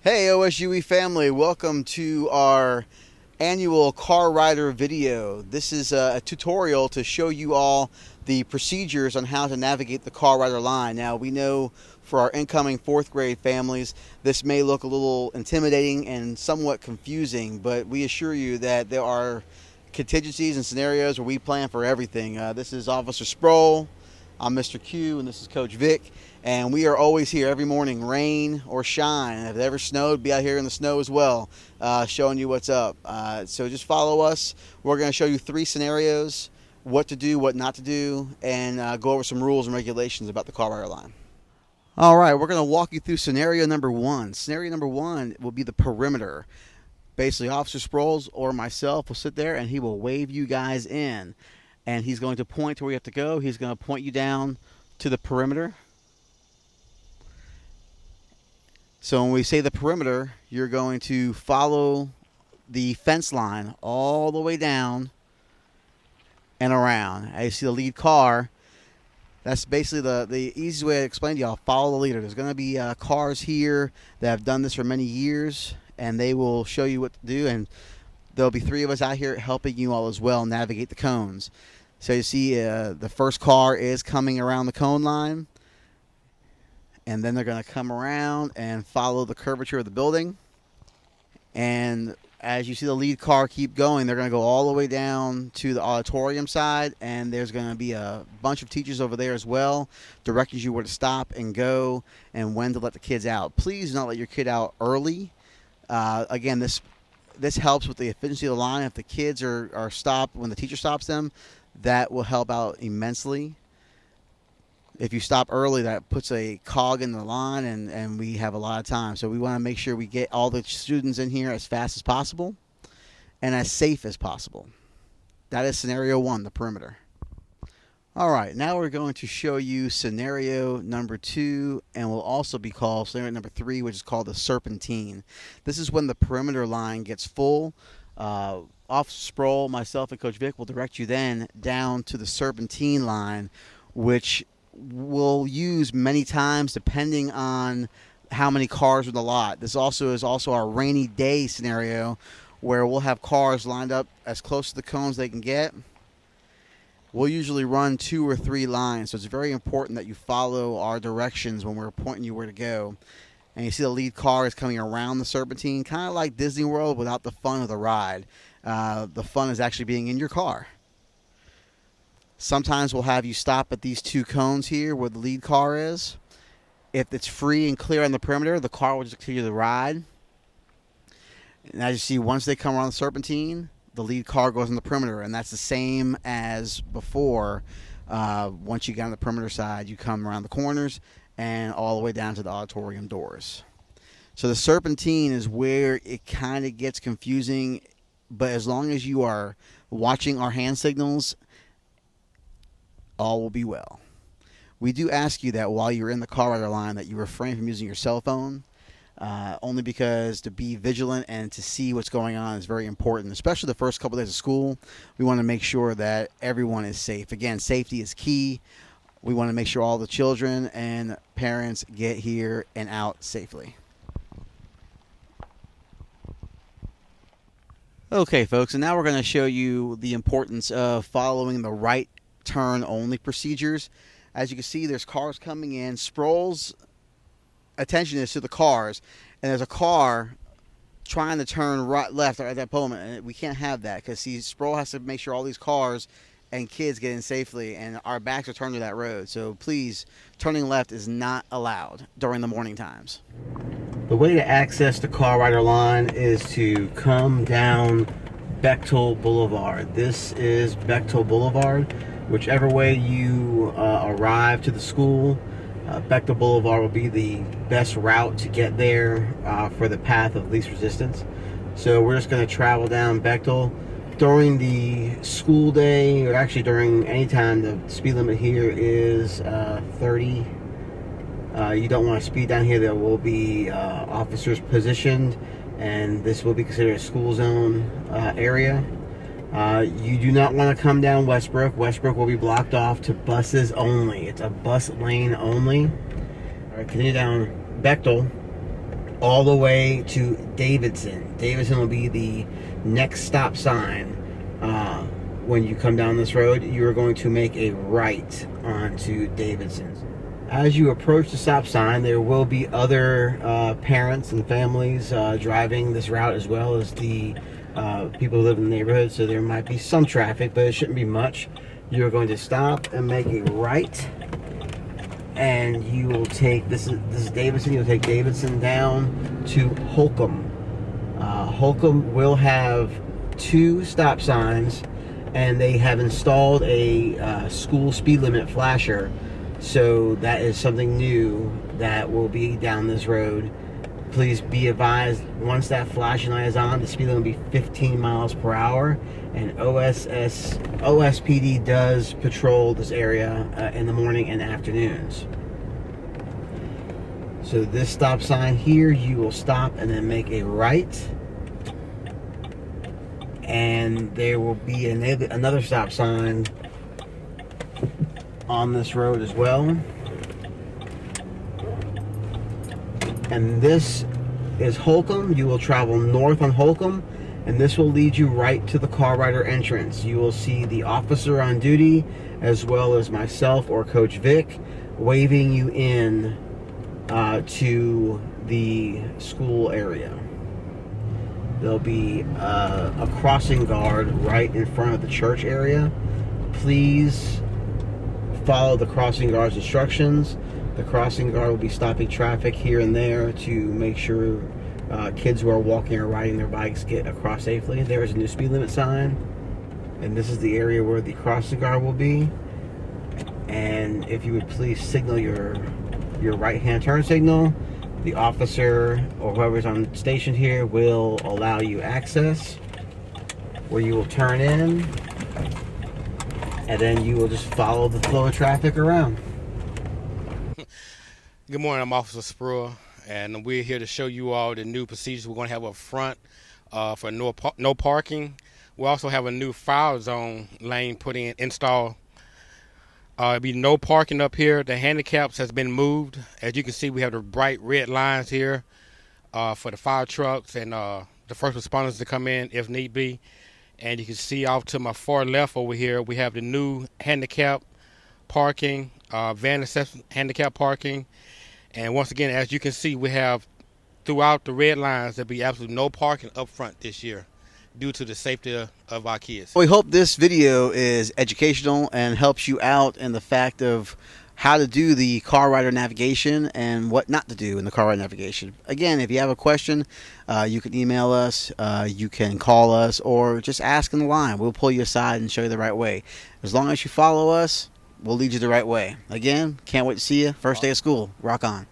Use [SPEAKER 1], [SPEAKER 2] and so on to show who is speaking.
[SPEAKER 1] Hey OSUE family, welcome to our annual car rider video. This is a tutorial to show you all the procedures on how to navigate the car rider line. Now we know for our incoming 4th grade families this may look a little intimidating and somewhat confusing, but we assure you that there are contingencies and scenarios where we plan for everything. This is Officer Sproul, I'm Mr. Q, and this is Coach Vic. And we are always here every morning, rain or shine. If it ever snowed, be out here in the snow as well, showing you what's up. So just follow us. We're going to show you 3 scenarios, what to do, what not to do, and go over some rules and regulations about the car rider line. All right, we're going to walk you through scenario number 1. Scenario number 1 will be the perimeter. Basically, Officer Sproles or myself will sit there and he will wave you guys in. And he's going to point to where you have to go. He's going to point you down to the perimeter. So when we say the perimeter, you're going to follow the fence line all the way down and around. As you see the lead car, that's basically the easiest way to explain to y'all. Follow the leader. There's going to be cars here that have done this for many years, and they will show you what to do. And there'll be 3 of us out here helping you all as well navigate the cones. So you see the first car is coming around the cone line. And then they're going to come around and follow the curvature of the building. And as you see the lead car keep going, they're going to go all the way down to the auditorium side. And there's going to be a bunch of teachers over there as well, directing you where to stop and go and when to let the kids out. Please do not let your kid out early. Again, this helps with the efficiency of the line. If the kids are stopped when the teacher stops them, that will help out immensely. If you stop early, that puts a cog in the line, and we have a lot of time. So we want to make sure we get all the students in here as fast as possible and as safe as possible. That is scenario 1, the perimeter. All right, now we're going to show you scenario number 2, and will also be called scenario number 3, which is called the Serpentine. This is when the perimeter line gets full. Officer Sproul, myself, and Coach Vic will direct you then down to the Serpentine line, which we'll use many times depending on how many cars are in the lot. This is also our rainy day scenario where we'll have cars lined up as close to the cones they can get. We'll usually run 2 or 3 lines, so it's very important that you follow our directions when we're pointing you where to go. And you see the lead car is coming around the Serpentine, kind of like Disney World without the fun of the ride. The fun is actually being in your car. Sometimes we'll have you stop at these 2 cones here where the lead car is. If it's free and clear on the perimeter, the car will just continue the ride. And as you see, once they come around the Serpentine, the lead car goes on the perimeter, and that's the same as before. Once you get on the perimeter side, you come around the corners and all the way down to the auditorium doors. So the Serpentine is where it kind of gets confusing, but as long as you are watching our hand signals, all will be well. We do ask you that while you're in the car rider line that you refrain from using your cell phone, only because to be vigilant and to see what's going on is very important, especially the first couple days of school. We want to make sure that everyone is safe. Again, safety is key. We want to make sure all the children and parents get here and out safely. Okay, folks, and now we're going to show you the importance of following the right turn only procedures. As you can see, there's cars coming in. Sproul's attention is to the cars, and there's a car trying to turn right left at that moment, and we can't have that because Sproul has to make sure all these cars and kids get in safely, and our backs are turned to that road. So please, turning left is not allowed during the morning times. The way to access the car rider line is to come down Bechtel Boulevard. This is Bechtel Boulevard. Whichever way you arrive to the school, Bechtel Boulevard will be the best route to get there for the path of least resistance. So we're just going to travel down Bechtel. During the school day, or actually during any time, the speed limit here is 30. You don't want to speed down here. There will be officers positioned, and this will be considered a school zone area. You do not want to come down Westbrook. Westbrook will be blocked off to buses only. It's a bus lane only. All right, continue down Bechtel. all the way to Davidson. Davidson will be the next stop sign. When you come down this road, you are going to make a right onto Davidson. As you approach the stop sign, there will be other parents and families driving this route, as well as the people who live in the neighborhood. So there might be some traffic, but it shouldn't be much. You're going to stop and make a right, and you will take this is Davidson. You'll take Davidson down to Holcomb. Holcomb will have 2 stop signs, and they have installed a school speed limit flasher. So that is something new that will be down this road. Please be advised, once that flashing light is on, the speed limit will be 15 miles per hour. And OSPD does patrol this area in the morning and afternoons. So this stop sign here, you will stop and then make a right. And there will be another stop sign on this road as well. And this is Holcomb. You will travel north on Holcomb, and this will lead you right to the car rider entrance. You will see the officer on duty, as well as myself or Coach Vic, waving you in to the school area. There'll be a crossing guard right in front of the church area. Please follow the crossing guard's instructions. The crossing guard will be stopping traffic here and there to make sure kids who are walking or riding their bikes get across safely. There is a new speed limit sign, and this is the area where the crossing guard will be. And if you would please signal your right-hand turn signal, the officer or whoever's on station here will allow you access, where you will turn in, and then you will just follow the flow of traffic around.
[SPEAKER 2] Good morning, I'm Officer Spruill, and we're here to show you all the new procedures we're going to have up front for no parking. We also have a new fire zone lane installed. There'll be no parking up here. The handicaps has been moved. As you can see, we have the bright red lines here for the fire trucks and the first responders to come in if need be. And you can see off to my far left over here, we have the new handicap parking, van accessible handicap parking. And once again, as you can see, we have throughout the red lines, there'll be absolutely no parking up front this year due to the safety of our kids.
[SPEAKER 1] We hope this video is educational and helps you out in the fact of how to do the car rider navigation and what not to do in the car rider navigation. Again, if you have a question, you can email us, you can call us, or just ask in the line. We'll pull you aside and show you the right way. As long as you follow us, we'll lead you the right way. Again, can't wait to see you. First day of school. Rock on.